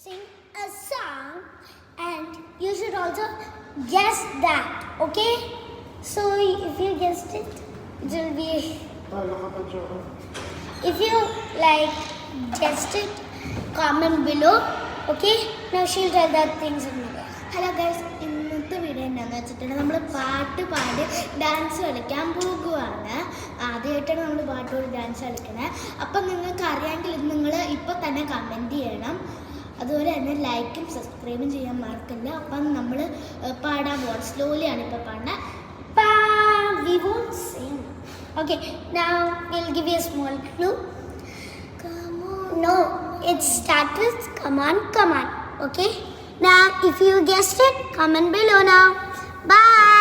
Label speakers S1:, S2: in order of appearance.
S1: sing a song and you should also guess that, okay? So if you guessed it, it will be... If you guessed it, comment below, okay? Now she'll tell that things in the...
S2: Hello guys, ഇന്നത്തെ video എന്താണെന്ന് വെച്ചിട്ടുണ്ടെങ്കിൽ നമ്മൾ പാട്ട് പാടി dance കളിക്കാൻ പോകുകയാണ്. ആദ്യമായിട്ടാണ് നമ്മൾ പാട്ട് പാടി ഡാൻസ് കളിക്കണേ. അപ്പം നിങ്ങൾക്ക് അറിയാമെങ്കിൽ നിങ്ങൾ ഇപ്പോൾ തന്നെ കമൻറ്റ് ചെയ്യണം. അതുപോലെ തന്നെ ലൈക്കും സബ്സ്ക്രൈബും ചെയ്യാൻ മറക്കില്ല. അപ്പം നമ്മൾ പാടാൻ പോകാം. സ്ലോലിയാണ് ഇപ്പോൾ പാടുന്നത്.
S1: We won't sing. Okay, now we'll give you a small clue.
S2: Come on.
S1: No, it starts with come on, come on. Okay? Now, if you guessed it, comment below now. Bye.